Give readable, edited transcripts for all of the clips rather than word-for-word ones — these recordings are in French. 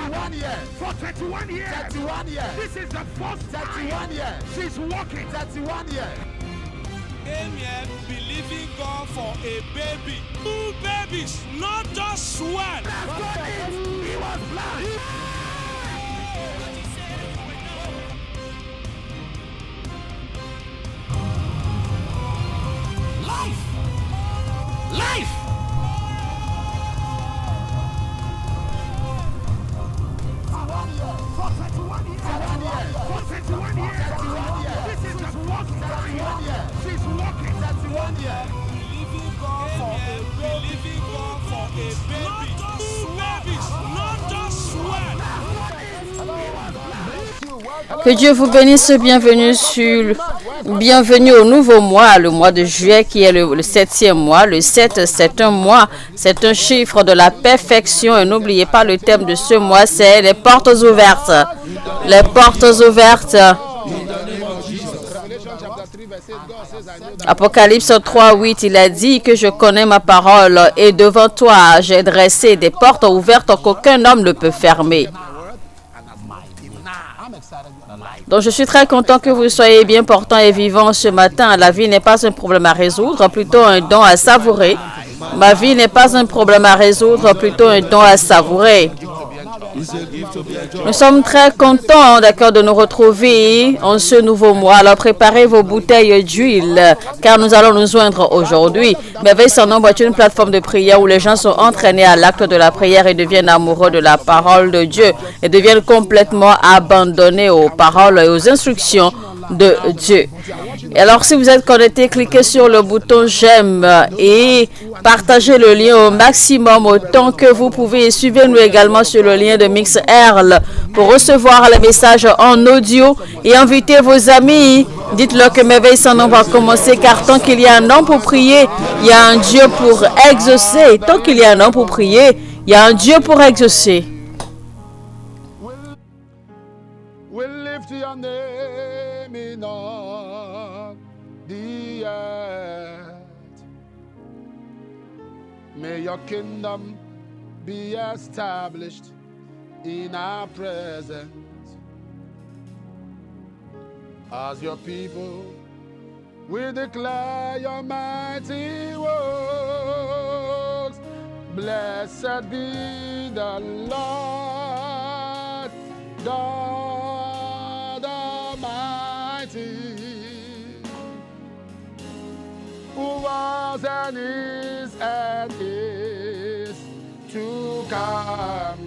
31 years. For 31 years. 31 years. This is the first 31 time years. she's walking. 31 years. Came here believing God for a baby. 2 babies, not just one. He was blind. Life! Life! For 31 years. For 31 years. This is the first time she's walking. 31 years. Believing God for a baby. Believing God for a baby. 2 babies, not just one. Que Dieu vous bénisse, bienvenue au nouveau mois, le mois de juillet qui est le 7e mois. Le 7, c'est un mois, c'est un chiffre de la perfection. Et n'oubliez pas, le thème de ce mois, c'est les portes ouvertes. Les portes ouvertes. Apocalypse 3, 8, il a dit que je connais ma parole et devant toi, j'ai dressé des portes ouvertes qu'aucun homme ne peut fermer. Donc, je suis très content que vous soyez bien portants et vivants ce matin. La vie n'est pas un problème à résoudre, plutôt un don à savourer. Ma vie n'est pas un problème à résoudre, plutôt un don à savourer. Nous sommes très contents, d'accord, de nous retrouver en ce nouveau mois. Alors, préparez vos bouteilles d'huile, car nous allons nous joindre aujourd'hui. Merveille sans nombre est une plateforme de prière où les gens sont entraînés à l'acte de la prière et deviennent amoureux de la parole de Dieu et deviennent complètement abandonnés aux paroles et aux instructions de Dieu. Et alors, si vous êtes connecté, cliquez sur le bouton j'aime et partagez le lien au maximum autant que vous pouvez. Et suivez-nous également sur le lien de MixERL pour recevoir les messages en audio et invitez vos amis. Dites-leur que Merveille sans nom va commencer, car tant qu'il y a un homme pour prier, il y a un Dieu pour exaucer. Tant qu'il y a un homme pour prier, il y a un Dieu pour exaucer. We'll lift your name in all the earth. May your kingdom be established in our presence. As your people, we declare your mighty works. Blessed be the Lord God Almighty, who was and is to come.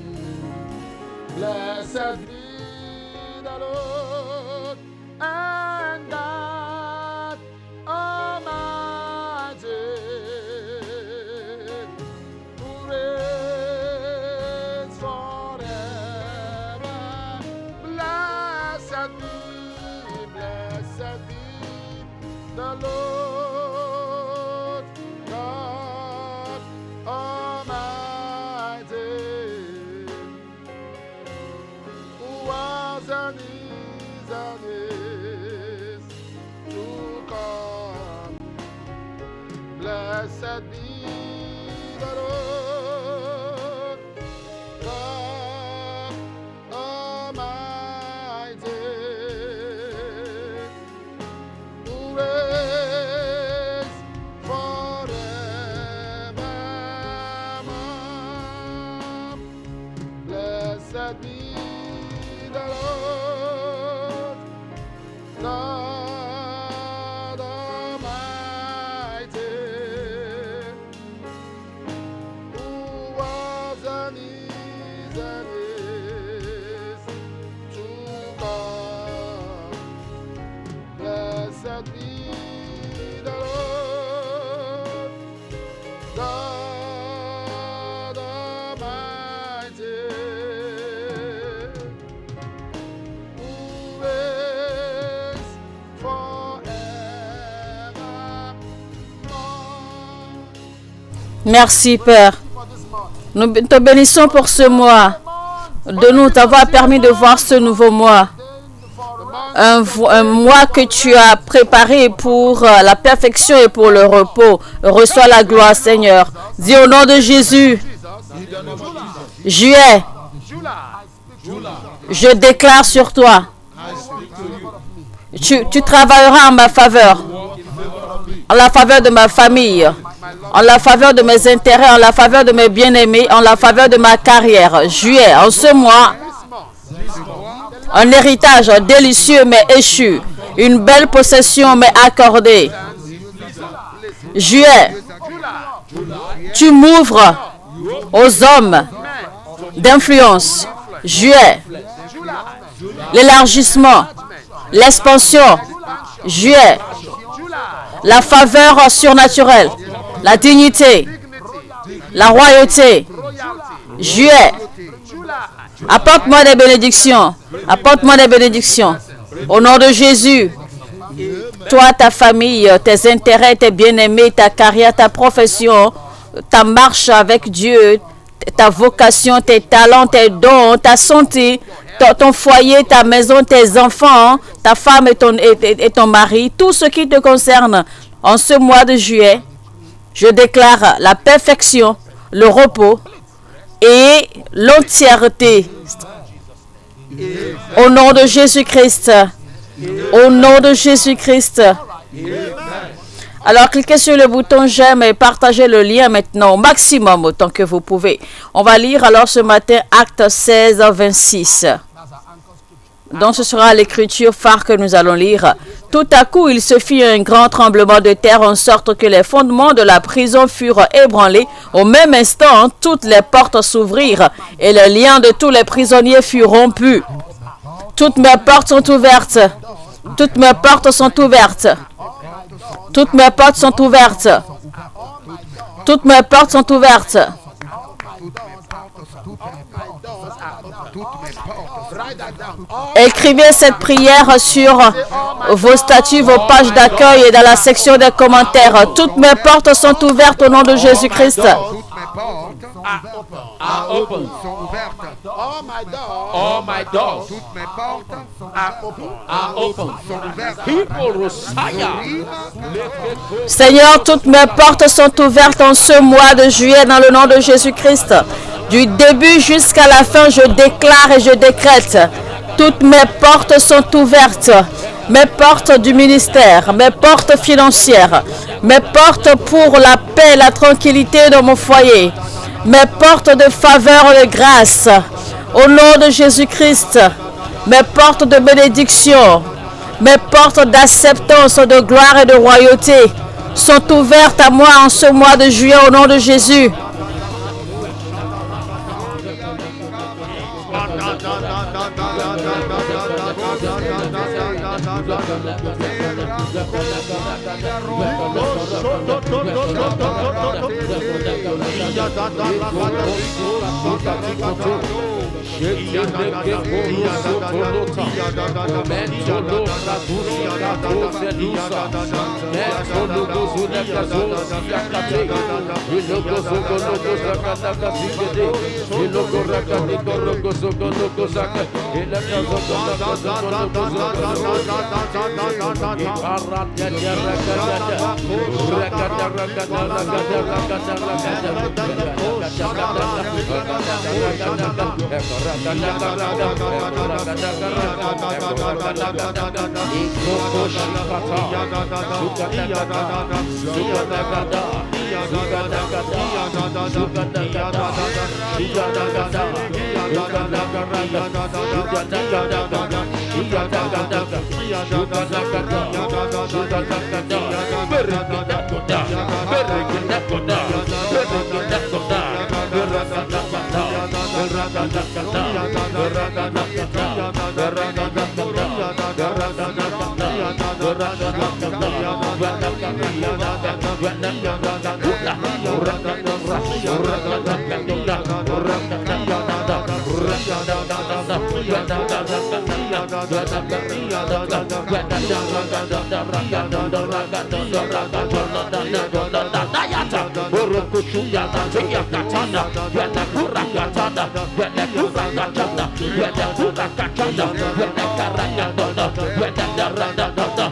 Blessed be the Lord and God Almighty, who reigns forever. Blessed be the Lord God Almighty, who was and is to come. Blessed be the Lord God Almighty, who reigns forevermore. Blessed be the Lord God Almighty, who was and is to come. Blessed be the Lord God Almighty, who reigns forevermore. Merci, Père. Nous te bénissons pour ce mois. De nous t'avoir permis de voir ce nouveau mois. Un mois que tu as préparé pour la perfection et pour le repos. Reçois la gloire, Seigneur. Dis au nom de Jésus. Juillet. Je déclare sur toi. Tu travailleras en ma faveur, en la faveur de ma famille, en la faveur de mes intérêts, en la faveur de mes bien-aimés, en la faveur de ma carrière. Juillet, en ce mois, un héritage délicieux m'est échu, une belle possession m'est accordée. Juillet, tu m'ouvres aux hommes d'influence. Juillet, l'élargissement, l'expansion. Juillet, la faveur surnaturelle, la dignité, la royauté. Juillet, apporte-moi des bénédictions. Apporte-moi des bénédictions. Au nom de Jésus, toi, ta famille, tes intérêts, tes bien-aimés, ta carrière, ta profession, ta marche avec Dieu, ta vocation, tes talents, tes dons, ta santé, ton foyer, ta maison, tes enfants, ta femme et ton mari, tout ce qui te concerne en ce mois de juillet, je déclare la perfection, le repos et l'entièreté. Au nom de Jésus-Christ. Au nom de Jésus-Christ. Alors, cliquez sur le bouton j'aime et partagez le lien maintenant au maximum autant que vous pouvez. On va lire alors ce matin Acte 16, 26. Donc, ce sera l'écriture phare que nous allons lire. Tout à coup, il se fit un grand tremblement de terre en sorte que les fondements de la prison furent ébranlés. Au même instant, toutes les portes s'ouvrirent et les liens de tous les prisonniers furent rompus. Toutes mes portes sont ouvertes. Toutes mes portes sont ouvertes. Toutes mes portes sont ouvertes. Toutes mes portes sont ouvertes. Écrivez cette prière sur vos statuts, vos pages d'accueil et dans la section des commentaires. Toutes mes portes sont ouvertes au nom de Jésus-Christ. Are open. All my doors are open. People Seigneur, toutes mes portes sont ouvertes en ce mois de juillet dans le nom de Jésus-Christ. Du début jusqu'à la fin, je déclare et je décrète. Toutes mes portes sont ouvertes. Mes portes du ministère, mes portes financières, mes portes pour la paix, la tranquillité dans mon foyer, mes portes de faveur et de grâce. Au nom de Jésus-Christ, mes portes de bénédiction, mes portes d'acceptance, de gloire et de royauté sont ouvertes à moi en ce mois de juillet au nom de Jésus.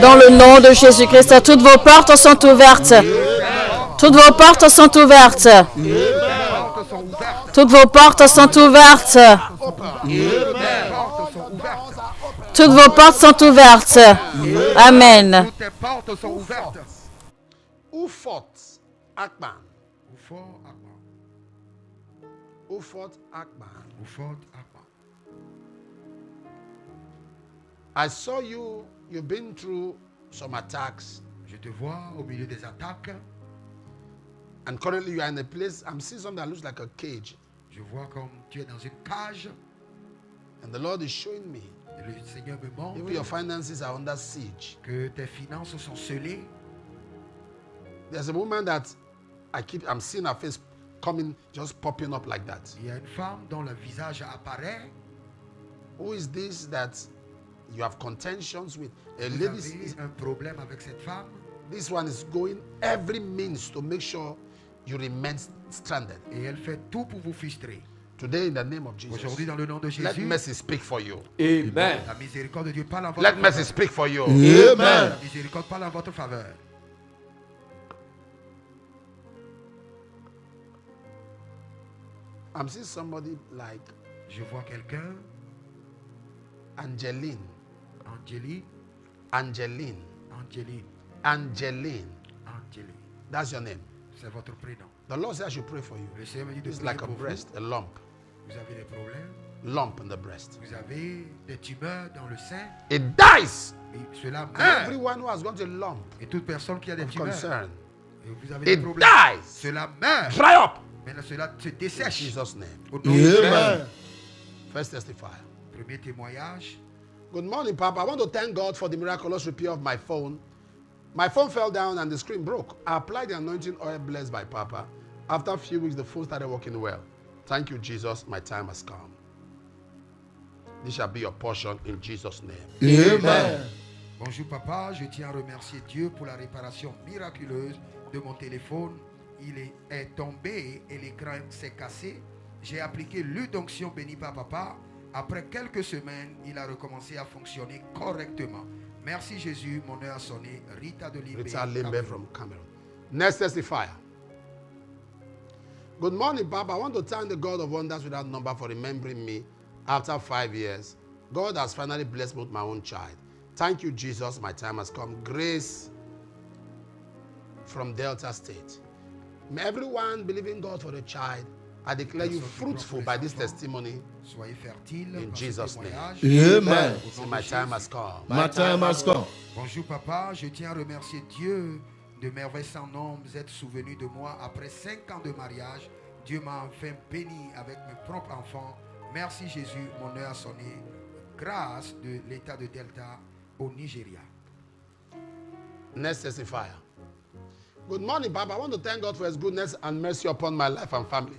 Dans le nom de Jésus-Christ, toutes vos portes sont ouvertes. Toutes vos portes sont ouvertes. Toutes vos portes sont ouvertes. Toutes vos portes sont ouvertes. Amen. Toutes tes portes sont ouvertes. Who fought Akban? Who fought Akban? Who fought Akban? Who fought Akban? I saw you. You've been through some attacks, Je te vois au milieu des attaques. and currently you are in a place. I'm seeing something that looks like a cage, Je vois comme tu es dans une cage. and the Lord is showing me Et le Seigneur me montre even your finances are under siege. que tes finances sont scellées. There's a woman that I'm seeing her face coming, just popping up like that. Il y a une femme dont le visage apparaît. Who is this that you have contentions with? A Vous lady. avez un problème avec cette femme. This one is going every means to make sure you remain stranded. Et elle fait tout pour vous frustrer. Today, in the name of Jesus, Aujourd'hui, dans le nom de let Jésus, mercy speak for you. Amen. la miséricorde de Dieu parle en votre Let faveur. mercy speak for you. Amen. La miséricorde parle en votre faveur. I'm seeing somebody like Je vois quelqu'un, Angeline. Angéline, Angeline. Angéline, Angeline. Angéline. That's your name. C'est votre prénom. The Lord said I should pray for you. Le Seigneur me dit de It's prier like a pour breast, a lump. vous. Vous avez des problèmes. Lump in the breast. Vous avez des tumeurs dans le sein. It dies. Et cela And meurt. everyone who has got a lump Et toute personne qui a des of tumeurs. concern, Et vous avez des it problèmes. dies. Cela meurt. Dry up. Maintenant, cela se In dessèche. Jesus' name. Au nom de Jésus. First testifier. Premier témoignage. Good morning, Papa. I want to thank God for the miraculous repair of my phone. My phone fell down and the screen broke. I applied the anointing oil blessed by Papa. After a few weeks, the phone started working well. Thank you, Jesus. My time has come. This shall be your portion in Jesus' name. Amen. Bonjour papa, je tiens à remercier Dieu pour la réparation miraculeuse de mon téléphone. Il est tombé et l'écran s'est cassé. J'ai appliqué l'huile d'onction bénie par papa. Après quelques semaines, il a recommencé à fonctionner correctement. Merci Jésus, mon heure a sonné. Rita de Limbe. Rita Limbe from Cameroon. Next testifier. Good morning, Papa. I want to thank the God of wonders without number for remembering me after 5 years. God has finally blessed me with my own child. Thank you, Jesus. My time has come. Grace from Delta State. May everyone believing God for the child, I declare you fruitful by this testimony. Soyez fertile In par ce Jesus' name. témoignage. Amen. Say, my time has come. My time has come. Bonjour papa, je tiens à remercier Dieu de merveilles sans nombre. Vous êtes souvenu de moi après 5 ans de mariage. Dieu m'a enfin béni avec mes propres enfants. Merci Jésus, mon heure a sonné. Grâce de l'état de Delta au Nigeria. Next testifier. Good morning, Papa. I want to thank God for his goodness and mercy upon my life and family.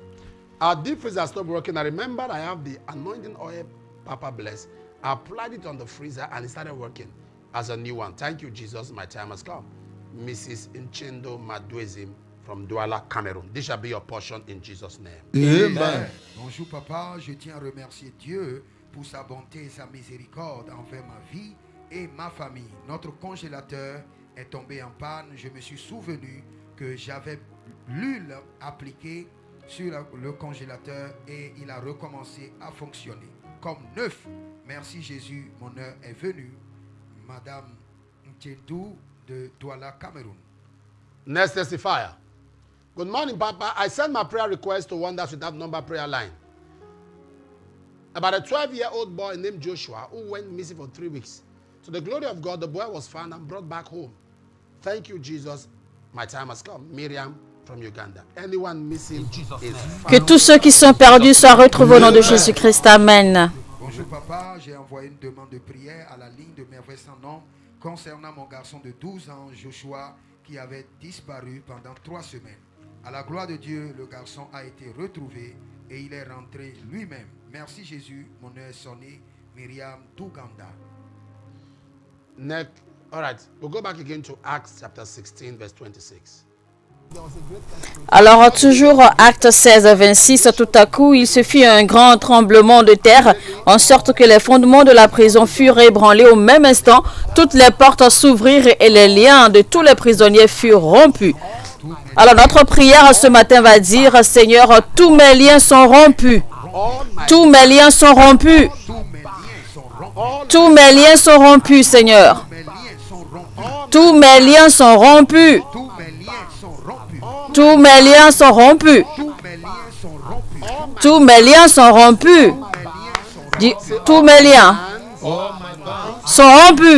Our deep freezer has stopped working. I remember I have the anointing oil Papa blessed. I applied it on the freezer and it started working as a new one. Thank you, Jesus. My time has come. Mrs. Nchendo Madwezim from Douala, Cameroon. This shall be your portion in Jesus' name. Amen. Bonjour papa, je tiens à remercier Dieu pour sa bonté et sa miséricorde envers ma vie et ma famille. Notre congélateur est tombé en panne. Je me suis souvenu que j'avais l'huile appliquée sur le congélateur et il a recommencé à fonctionner comme neuf. Merci Jésus, mon heure est venue. Madame Ntendou de Douala, Cameroun. Next testifier. Good morning, Papa. I sent my prayer request to Wonders Without Number prayer line. About a 12-year-old boy named Joshua who went missing for 3 weeks. To the glory of God, the boy was found and brought back home. Thank you, Jesus. My time has come. Miriam from Uganda. Anyone missing is found. Que tous ceux qui sont perdus soient retrouvés au nom de Jésus-Christ. Amen. Bonjour papa, j'ai envoyé une demande de prière à la ligne de merveilles sans nom concernant mon garçon de 12 ans, Joshua, qui avait disparu pendant 3 semaines. À la gloire de Dieu, le garçon a été retrouvé et il est rentré lui-même. Merci Jésus, mon heure est sonnée. Myriam d'Ouganda. Next. All right. We'll go back again to Acts chapter 16, verse 26. Alors, toujours acte 16, 26, tout à coup, il se fit un grand tremblement de terre, en sorte que les fondements de la prison furent ébranlés au même instant. Toutes les portes s'ouvrirent et les liens de tous les prisonniers furent rompus. Alors, notre prière ce matin va dire, Seigneur, tous mes liens sont rompus. Tous mes liens sont rompus. Tous mes liens sont rompus, Seigneur. Tous mes liens sont rompus. Tous mes liens sont rompus. Tous mes liens sont rompus. Tous mes liens sont rompus.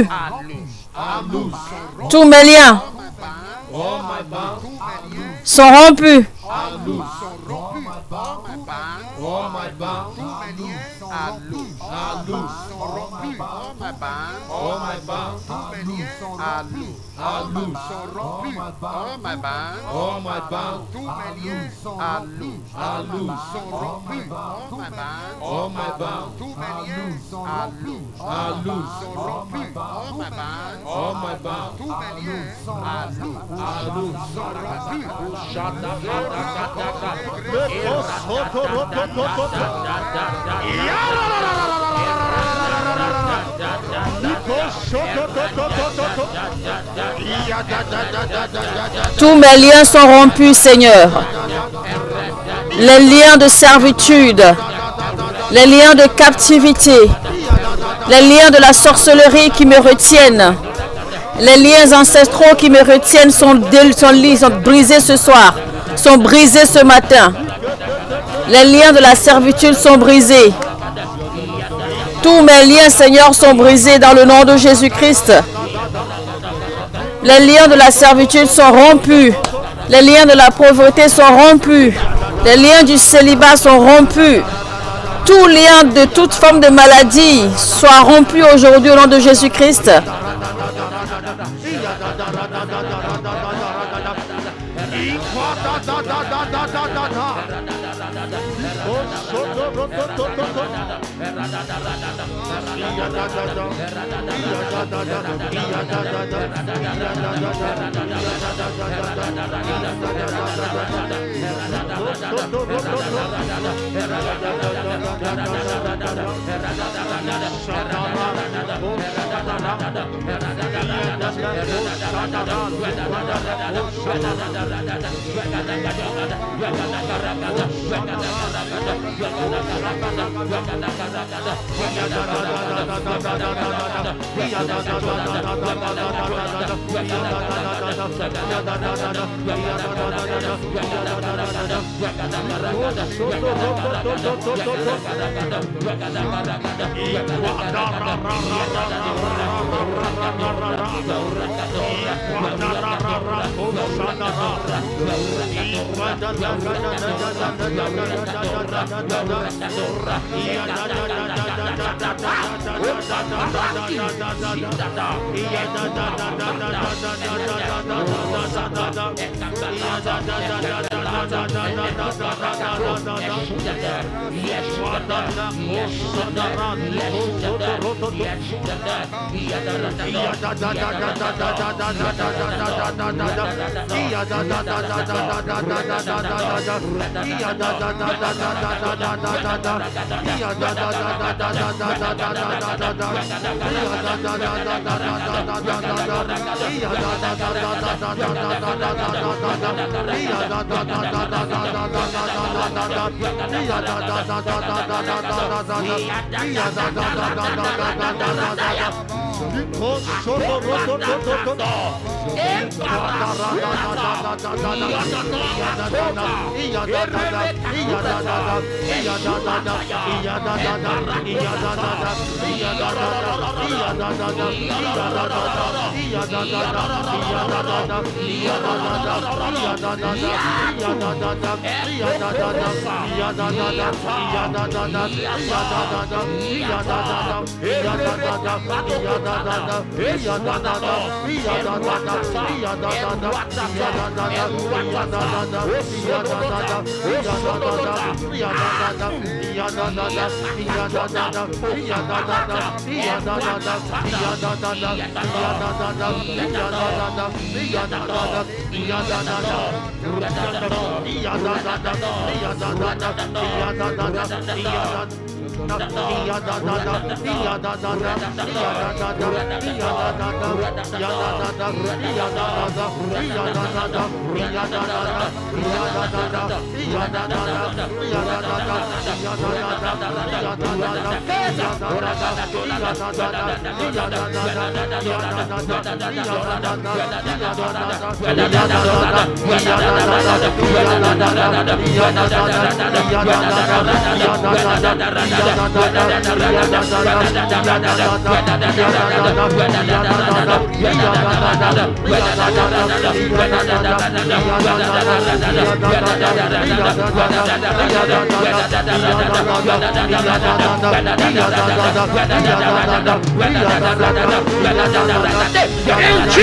Tous mes liens sont rompus. Tous mes liens sont rompus, Seigneur. Les liens de servitude, les liens de captivité, les liens de la sorcellerie qui me retiennent, les liens ancestraux qui me retiennent sont brisés ce soir, sont brisés ce matin. Les liens de la servitude sont brisés. Tous mes liens, Seigneur, sont brisés dans le nom de Jésus-Christ. Les liens de la servitude sont rompus. Les liens de la pauvreté sont rompus. Les liens du célibat sont rompus. Tout lien de toute forme de maladie soit rompu aujourd'hui au nom de Jésus-Christ.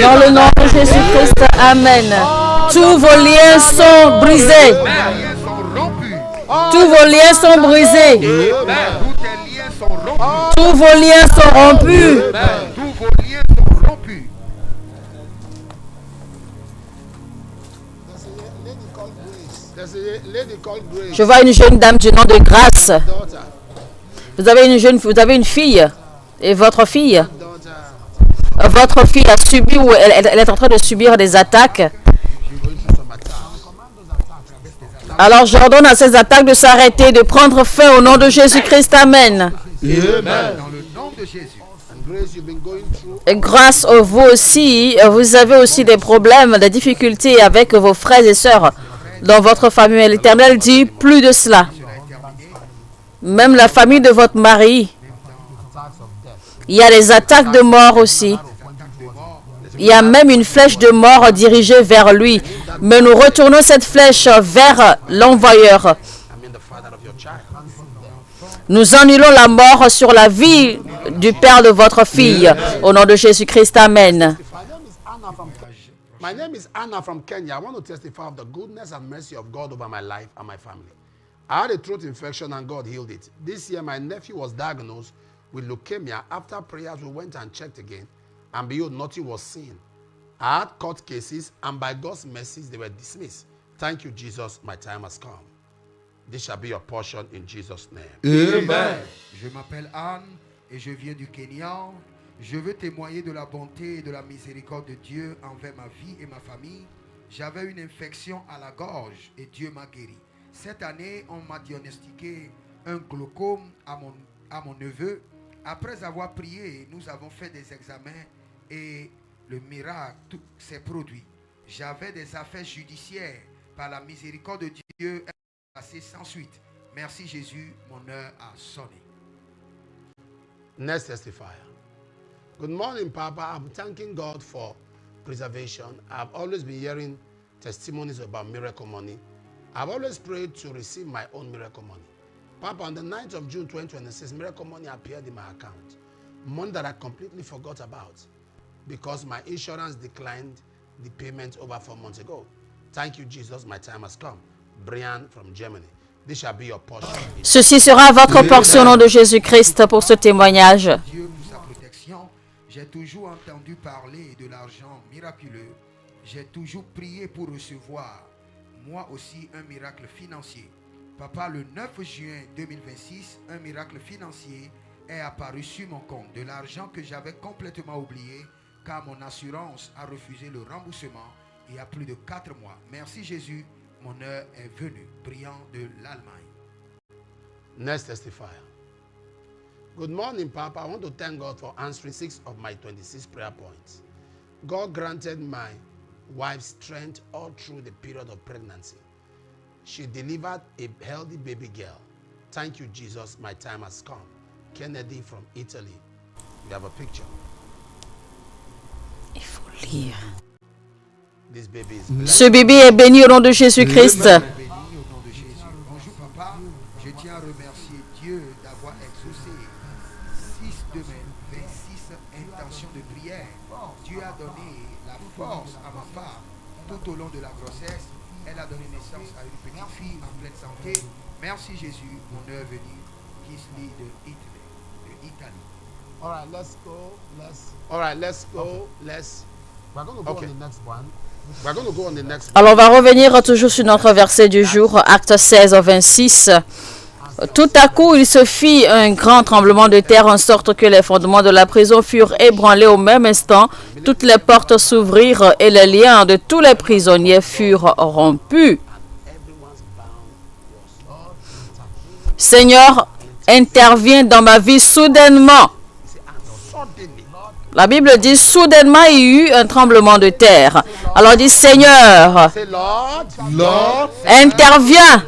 Dans le nom de Jésus-Christ, Amen. Tous vos liens sont brisés. Tous vos liens sont brisés. Tous vos liens sont rompus. Je vois une jeune dame du nom de Grâce. Vous avez une fille. Et votre fille a subi ou elle est en train de subir des attaques. Alors j'ordonne à ces attaques de s'arrêter, de prendre fin au nom de Jésus-Christ. Amen. Et grâce à vous aussi, vous avez aussi des problèmes, des difficultés avec vos frères et sœurs dans votre famille. L'Éternel dit plus de cela. Même la famille de votre mari. Il y a des attaques de mort aussi. Il y a même une flèche de mort dirigée vers lui. Mais nous retournons cette flèche vers l'envoyeur. Nous annulons la mort sur la vie du père de votre fille. Au nom de Jésus-Christ, Amen. My name is Anna from Kenya. I want to testify of the goodness and mercy of God over my life and my family. I had a throat infection and God healed it. This year, my nephew was diagnosed with leukemia. After prayers, we went and checked again, and behold, nothing was seen. I had court cases, and by God's mercies, they were dismissed. Thank you, Jesus. My time has come. This shall be your portion in Jesus' name. Amen. Je m'appelle Anne et je viens du Kenya. Je veux témoigner de la bonté et de la miséricorde de Dieu envers ma vie et ma famille. J'avais une infection à la gorge et Dieu m'a guéri. Cette année, on m'a diagnostiqué un glaucome à mon neveu. Après avoir prié, nous avons fait des examens et le miracle s'est produit. J'avais des affaires judiciaires. Par la miséricorde de Dieu, elle est passée sans suite. Merci Jésus, mon heure a sonné. Next testifier. Good morning, Papa. I'm thanking God for preservation. I've always been hearing testimonies about miracle money. I've always prayed to receive my own miracle money. Papa, on the 9th of June 2026, miracle money appeared in my account. Money that I completely forgot about because my insurance declined the payment over 4 months ago. Thank you, Jesus. My time has come. Brian from Germany. This shall be your portion. Ceci sera votre portion au nom de Jésus-Christ pour ce témoignage. Dieu pour sa protection. J'ai toujours entendu parler de l'argent miraculeux. J'ai toujours prié pour recevoir, moi aussi, un miracle financier. Papa, le 9 juin 2026, un miracle financier est apparu sur mon compte. De l'argent que j'avais complètement oublié, car mon assurance a refusé le remboursement il y a plus de 4 mois. Merci Jésus, mon heure est venue. Brian de l'Allemagne. Next testifier. Good morning, Papa. I want to thank God for answering 6 of my 26 prayer points. God granted my wife's strength all through the period of pregnancy. She delivered a healthy baby girl. Thank you, Jesus. My time has come. Kennedy from Italy. We have a picture. Il faut lire. This baby is blessed. Ce bébé est béni au nom de Jésus-Christ. Béni au nom de Jésus. Bonjour papa, je tiens à remercier Dieu d'avoir exaucé 6 de mes 26 intentions de prière. Dieu a donné la force à ma femme tout au long de la grossesse. Elle a donné naissance à une petite fille en pleine santé. Merci Jésus, mon heure venue. Kisly de Italie. All right, let's go. We're going to go on the next one. We're going to go on the next one. Alors, on va revenir toujours sur notre verset du jour, Acte 16, 26. Tout à coup, il se fit un grand tremblement de terre, en sorte que les fondements de la prison furent ébranlés au même instant. Toutes les portes s'ouvrirent et les liens de tous les prisonniers furent rompus. Seigneur, interviens dans ma vie soudainement. La Bible dit soudainement il y eut un tremblement de terre. Alors dit Seigneur, Say, Lord, interviens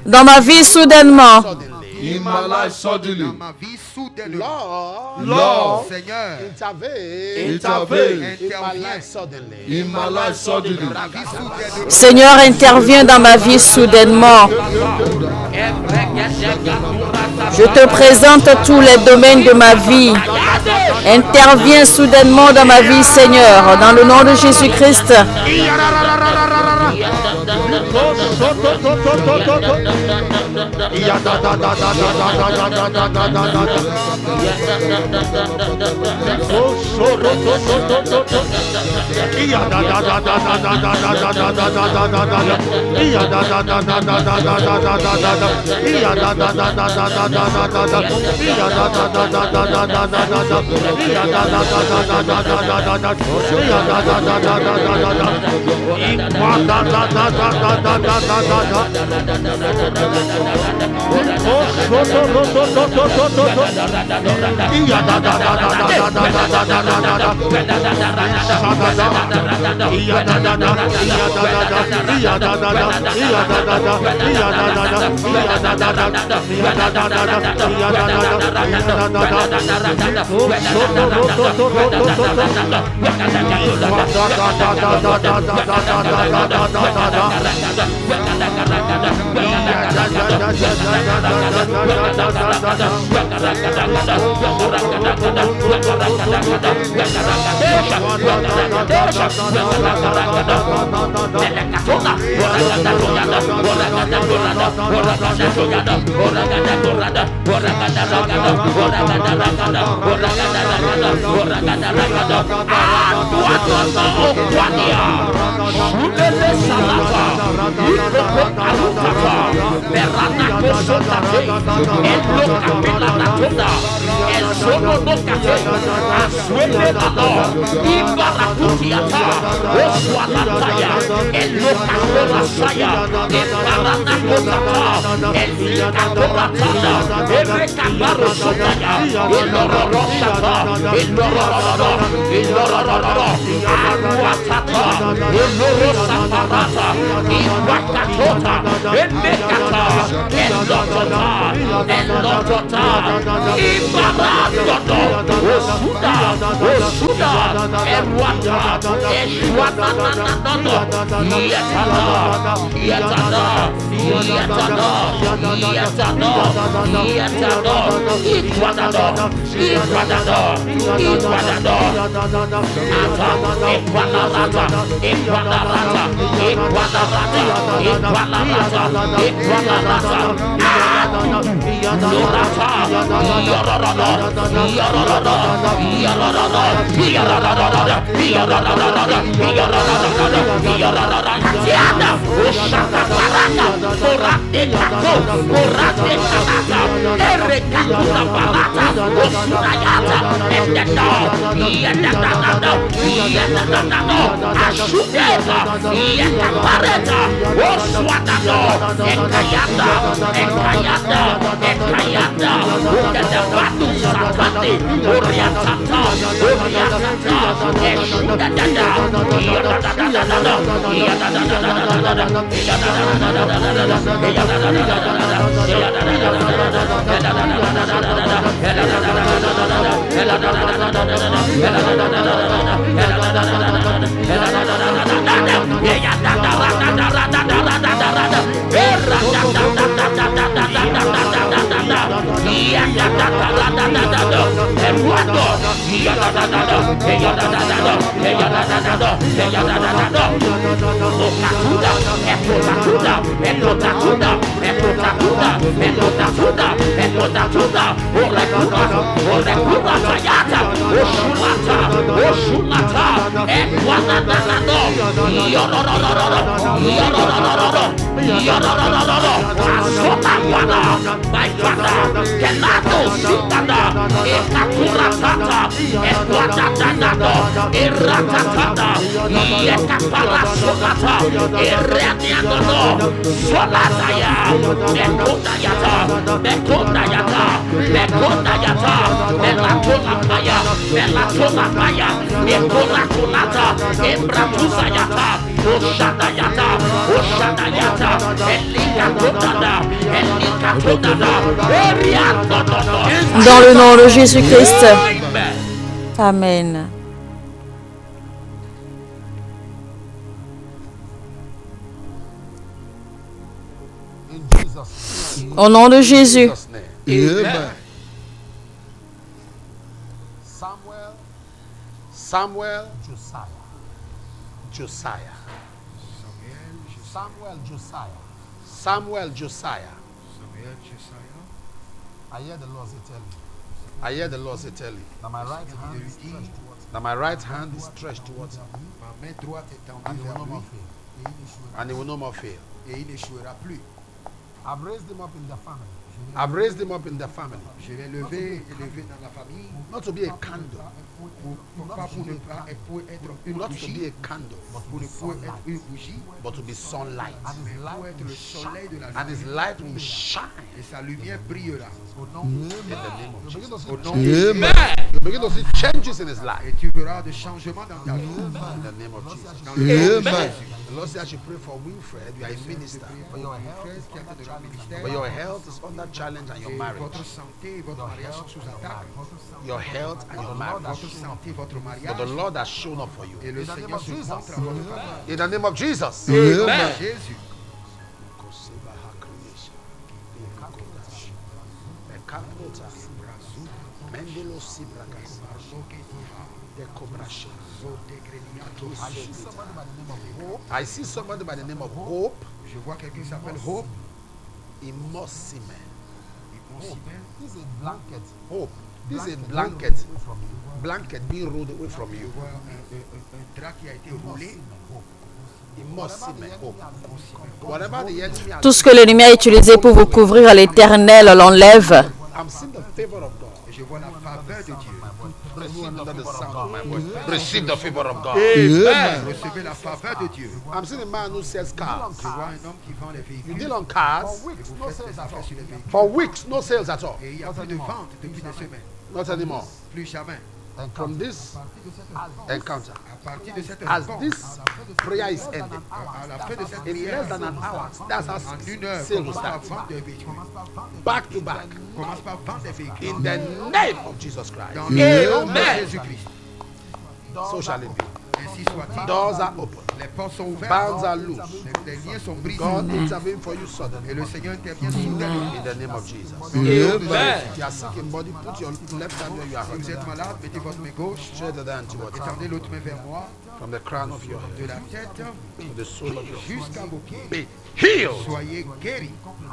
dans ma vie soudainement. In my life suddenly. Dans ma vie soudainement. Lord, Seigneur, Intervene in my life suddenly. in my life suddenly. ma vie soudainement. Seigneur, interviens dans ma vie soudainement. Je te présente tous les domaines de ma vie. Interviens soudainement dans ma vie, Seigneur, dans le nom de Jésus-Christ. Berana Kosotate, Elo Kapela Nakonda, El Sono Aswele Mano, Ibarakutiata, Oswalataya, Elokakora Saya, Ibarana Kotata, Elika Koratanda, Erekabaro Sotaya, Ilororosata, Ilorororo, Aruatata, Ilorosaparata, Iwakatota, Emekata, Elotota, Ibaradodo, Osuda, Erwata, Eswatananodo, Yatano, Dans le nom de Jésus-Christ. Amen. Au nom de Jésus. Amen. Samuel, Josiah. I hear the Lord say tell you. Now my right hand is stretched towards him. And he will no more fail. I've raised him up in the family. Je l'ai élevé dans la famille. Not to be a candle. Pas pour être une bougie, but to be sunlight. pour être le soleil de la And his journée. light will shine Et sa lumière brillera. in the name of Jesus. Au nom de Jésus. You begin to see changes in his life Et tu verras des changements dans ta vie. in the name of Jesus. Dans le nom de Jésus. The Lord said I should pray for Wilfred. You are a minister, but your Frère qui a été dans le ministère. health is under challenge and your Et marriage. votre santé et votre mariage sont sous attaque. Your health and your marriage. Votre santé, votre But mariage. the Lord has shown up for you. Et le Seigneur se montre à votre faveur. In the name of Jesus. Amen. Jésus. I see somebody by the name of Hope. Je vois quelqu'un qui s'appelle Hope. Imosime. This This is a blanket. Hope. This is a blanket. Blanket being rolled away from you. Je vois un drap qui a été roulé. Imosime. Hope. Whatever the enemy has, Tout ce que l'ennemi a utilisé pour vous couvrir, l'Éternel l'enlève. I'm seeing the favor of God. Et je vois la faveur de Dieu. Receive under the sound of my voice. Receive the favor of God. Amen. Recevez la faveur de Dieu. I'm seeing a man who sells cars. Je vois un homme qui vend les You véhicules. deal on cars. Et vous faites des affaires sur les véhicules. For weeks, no sales at all. Et il n'y a plus de vente depuis des semaines. Not anymore. Plus jamais. From this encounter, À partir de cette as rencontre, this prayer is ending, à la fin de cette in prière, less than an hour, that's how en une heure, sales will commence par start. vendre des véhicules. Back to back. Commence par vendre des véhicules. In the name of Jesus Christ. Dans le nom de Amen. Jésus-Christ. So shall it be. Ainsi soit-il. Doors are open. Les portes sont ouvertes. Bands are loose. Les liens sont brisés. God intervene for you Et suddenly. le Seigneur intervient soudainement. In the name of Jesus. Amen. If you are sick in body, put your left hand where you are Si vous hurt. êtes malade, mettez votre main gauche. Straight the hand towards you. Étendez l'autre main vers moi. From the crown of your De head la tête to the sole of your feet. jusqu'à vos pieds. Be healed. Soyez guéris.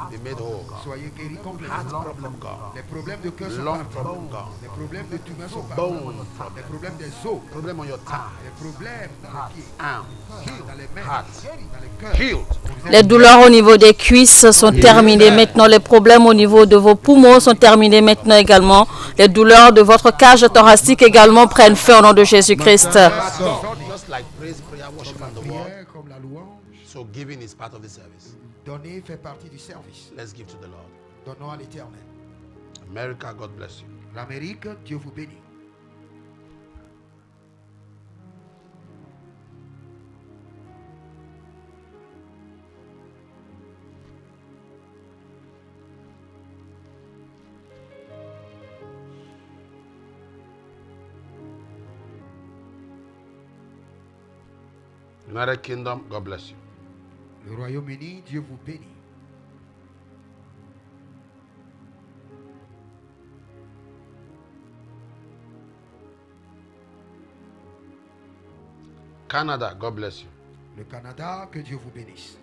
Be made whole. Soyez guéris Heart complètement. problem gone. Les problèmes de cœur sont Lung partis. problem gone. Les problèmes de tumeur sont partis. Bone Les problem. problèmes des os. Problem on your tongue. Les problèmes dans les pieds. Arm. Dans les mains. Heart. Dans les cœurs. Healed. Les douleurs au niveau des cuisses sont terminées maintenant. Les problèmes au niveau de vos poumons sont terminés maintenant également. Les douleurs de votre cage thoracique également prennent fin au nom de Jésus-Christ. Just like praise, prayer, worship, and the word. Prière comme la louange. So giving is part of the service. Donner fait partie du service. Let's give to the Lord. Donnons à l'Éternel. America, God bless you. L'Amérique, Dieu vous bénit. United Kingdom, God bless you. Le Royaume-Uni, Dieu vous bénit. Canada, God bless you. Le Canada, que Dieu vous bénisse.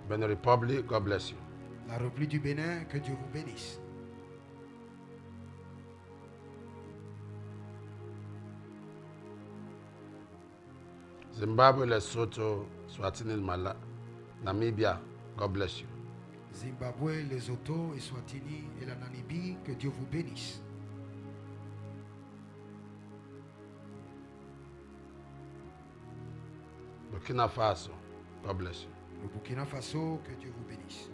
Benin Republic, God bless you. La République du Bénin, que Dieu vous bénisse. Zimbabwe, Lesotho, Swatini, Namibia, God bless you. Zimbabwe, Lesotho, Eswatini et la Namibie, que Dieu vous bénisse. Burkina Faso, God bless you. Le Burkina Faso, que Dieu vous bénisse.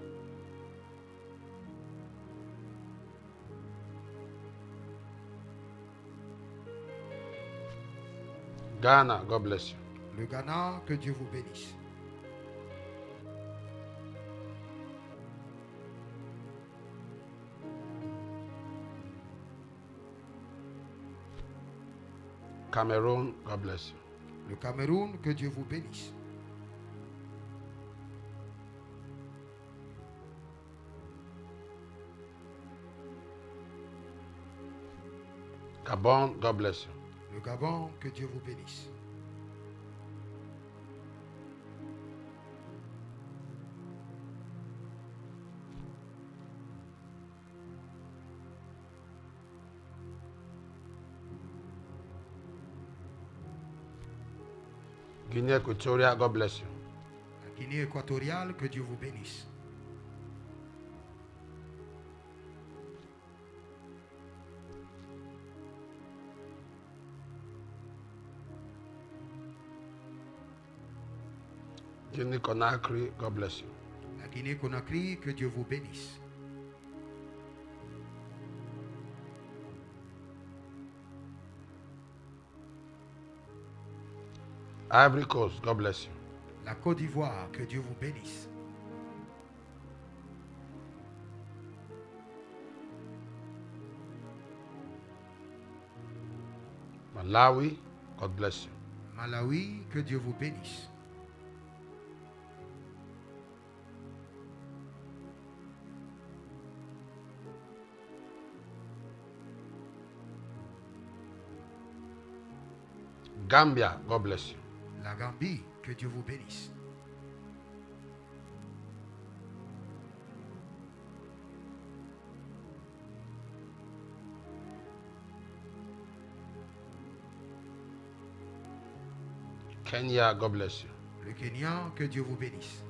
Ghana, God bless you. Le Ghana, que Dieu vous bénisse. Cameroon, God bless you. Le Cameroun, que Dieu vous bénisse. Gabon, God bless you. Le Gabon, que Dieu vous bénisse. Guinea Equatorial, God bless you. La Guinée équatoriale, que Dieu vous bénisse. Guinea Conakry, God bless you. La Guinée Conakry, que Dieu vous bénisse. Ivory Coast, God bless you. La Côte d'Ivoire, que Dieu vous bénisse. Malawi, God bless you. Malawi, que Dieu vous bénisse. Gambia, God bless you. La Gambie, que Dieu vous bénisse. Kenya, God bless you. Le Kenya, que Dieu vous bénisse.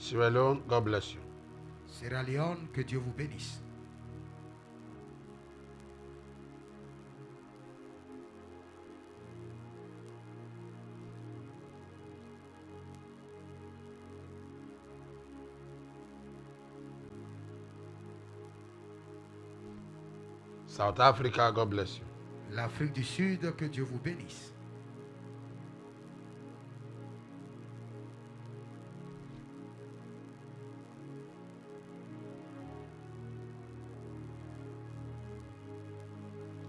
Sierra Leone, God bless you. Sierra Leone, que Dieu vous bénisse. South Africa, God bless you. L'Afrique du Sud, que Dieu vous bénisse.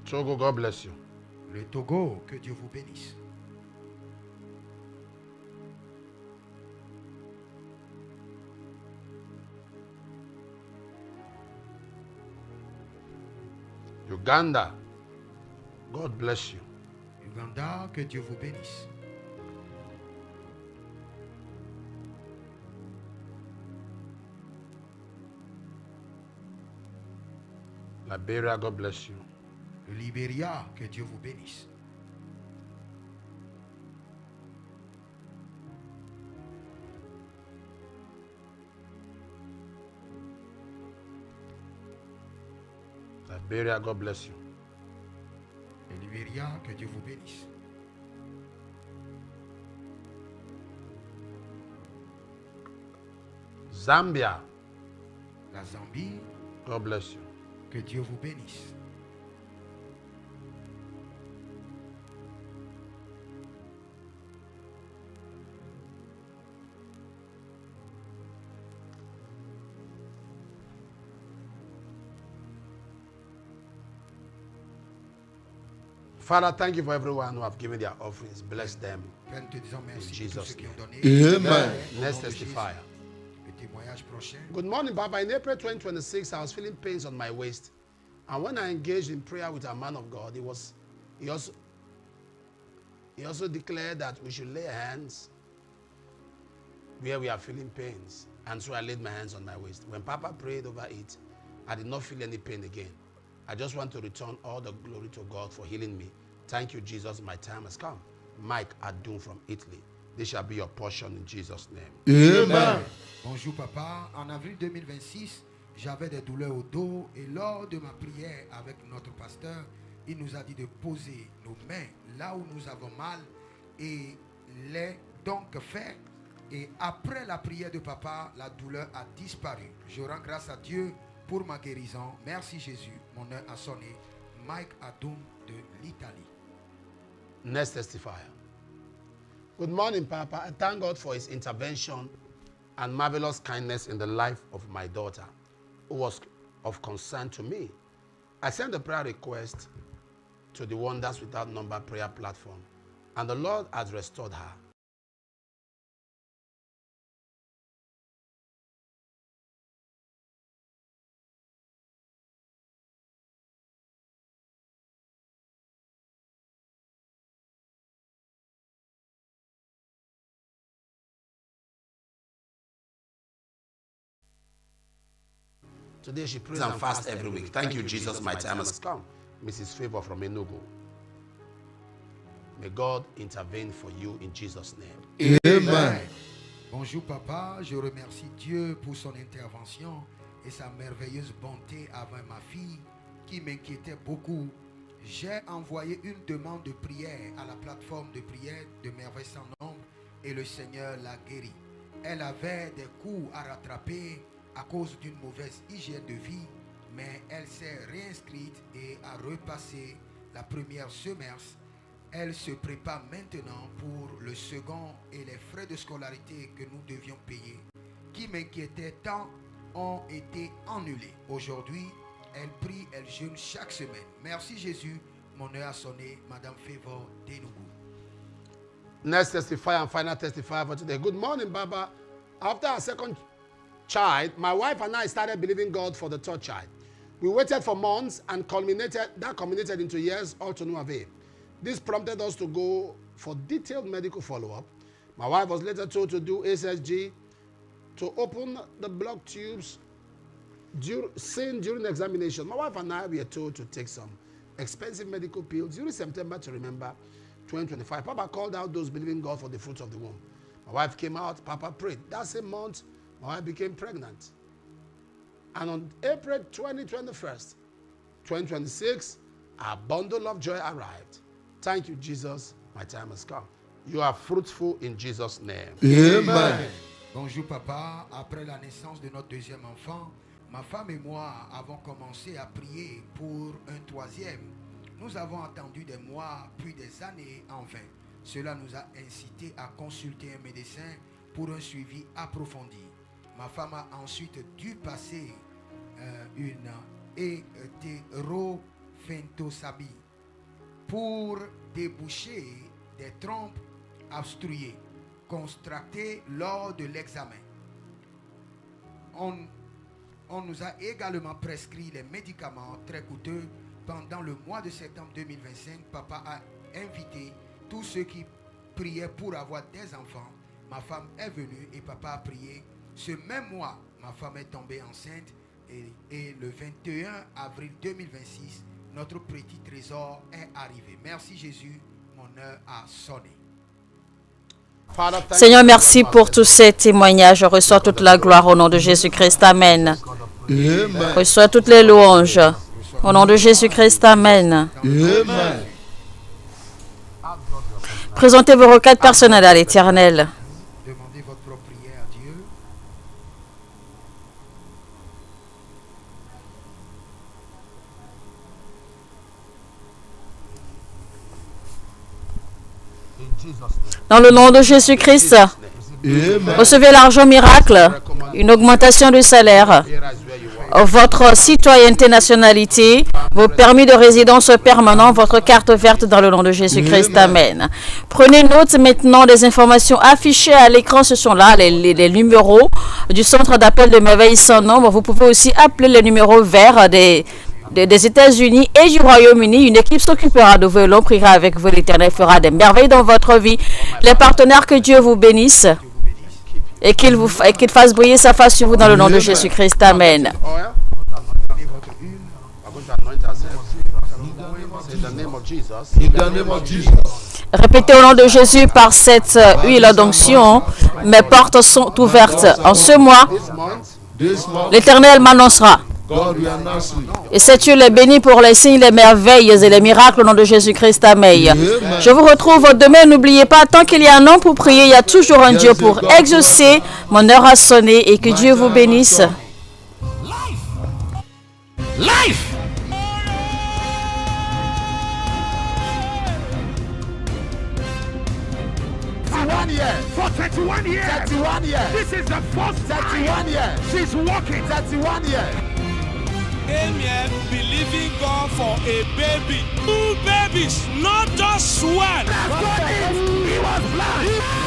Togo, God bless you. Le Togo, que Dieu vous bénisse. Uganda, God bless you. Uganda, que Dieu vous bénisse. Liberia, God bless you. Le Libéria, que Dieu vous bénisse. Liberia, God bless you. Le Libéria, que Dieu vous bénisse. Zambia, La Zambie, God bless you. que Dieu vous bénisse. Father, thank you for everyone who have given their offerings. Bless them. Père, nous te disons merci In pour tous Jesus' ceux qui ont name. donné. Amen. Au nom Next de Jésus. testifier. Le témoignage prochain. Good morning, Papa. In April 2026, I was feeling pains on my waist. And when I engaged in prayer with a man of God, he also declared that we should lay hands where we are feeling pains. And so I laid my hands on my waist. When Papa prayed over it, I did not feel any pain again. I just want to return all the glory to God for healing me. Thank you, Jesus. My time has come. Mike Adun from Italy. This shall be your portion in Jesus' name. Amen. Bonjour papa, en avril 2026, j'avais des douleurs au dos et lors de ma prière avec notre pasteur, il nous a dit de poser nos mains là où nous avons mal et l'est donc fait. Et après la prière de papa, la douleur a disparu. Je rends grâce à Dieu pour ma guérison. Merci Jésus. Mon heure a sonné. Mike Adum de l'Italie. Next testifier. Good morning, Papa. I thank God for his intervention and marvelous kindness in the life of my daughter, who was of concern to me. I sent a prayer request to the Wonders Without Number prayer platform, and the Lord has restored her. Today she prays and fasts every week. Thank you, Jesus. My time has come. Mrs. Favor from Enugu. May God intervene for you in Jesus' name. Amen. Bonjour papa, je remercie Dieu pour son intervention et sa merveilleuse bonté avec ma fille qui m'inquiétait beaucoup. J'ai envoyé une demande de prière à la plateforme de prière de Merveille sans nombre et le Seigneur l'a guérie. Elle avait des coups à rattraper à cause d'une mauvaise hygiène de vie, mais elle s'est réinscrite et a repassé la première semestre. Elle se prépare maintenant pour le second et les frais de scolarité que nous devions payer, qui m'inquiétaient tant, ont été annulés. Aujourd'hui, elle prie, elle jeûne chaque semaine. Merci Jésus, mon heure a sonné. Madame Favor d'Enugu. Next testifier and final testifier for today. Good morning, Baba. After our second child, my wife and I started believing God for the third child. We waited for months and culminated into years, all to no avail. This prompted us to go for detailed medical follow-up. My wife was later told to do SSG to open the blood tubes seen during the examination. My wife and I were told to take some expensive medical pills during September to remember 2025. Papa called out those believing God for the fruits of the womb. My wife came out, Papa prayed. That same month, my wife became pregnant. And on April 2021st, 2026, a bundle of joy arrived. Thank you, Jesus. My time has come. You are fruitful in Jesus' name. Amen. Bonjour papa, après la naissance de notre deuxième enfant, ma femme et moi avons commencé à prier pour un troisième. Nous avons attendu des mois, puis des années en vain. Cela nous a incité à consulter un médecin pour un suivi approfondi. Ma femme a ensuite dû passer une hétérophentosabie pour déboucher des trompes obstruées, contractées lors de l'examen. On nous a également prescrit les médicaments très coûteux. Pendant le mois de septembre 2025, papa a invité tous ceux qui priaient pour avoir des enfants. Ma femme est venue et papa a prié. Ce même mois, ma femme est tombée enceinte et le 21 avril 2026, notre petit trésor est arrivé. Merci Jésus, mon heure a sonné. Father, thank Seigneur, you merci for pour tous ces témoignages. Je reçois toute la gloire au nom de Jésus-Christ. Amen. Je reçois toutes les louanges. Au nom de Jésus-Christ. Amen. Amen. Présentez vos requêtes personnelles à l'Éternel. Demandez votre propre prière à Dieu. in Jesus' name. Dans le nom de Jésus-Christ, Amen. recevez l'argent miracle, une augmentation du salaire, Here is where you are. votre citoyenneté, nationalité, vos permis de résidence permanents, votre carte verte dans le nom de Jésus-Christ. Amen. Prenez note maintenant des informations affichées à l'écran. Ce sont là les numéros du centre d'appel de merveille sans nombre. Vous pouvez aussi appeler les numéros verts des États-Unis et du Royaume-Uni. Une équipe s'occupera de vous. L'on priera avec vous. L'Éternel fera des merveilles dans votre vie. Les partenaires, que Dieu vous bénisse et qu'il fasse briller sa face sur vous dans le nom de Jésus-Christ. Amen. Oil. Prenez votre huile. We're going to anoint ourselves. Say the name of Jesus. In the name of Jesus. Répétez au nom de Jésus par cette huile d'onction. Mes portes sont ouvertes. En ce mois, This month, This month, l'Éternel m'annoncera. God will announce me. Et cette huile est bénie pour les signes, les merveilles et les miracles au nom de Jésus-Christ. Amen. Je vous retrouve demain. N'oubliez pas, tant qu'il y a un nom pour prier, il y a toujours un Dieu pour exaucer. Mon heure a sonné et que Dieu vous bénisse. Life. For 31 years. 31 years. This is the first 31 years. she's walking. 31 years. Came here believing God for a baby. 2 babies, not just one. He was blind.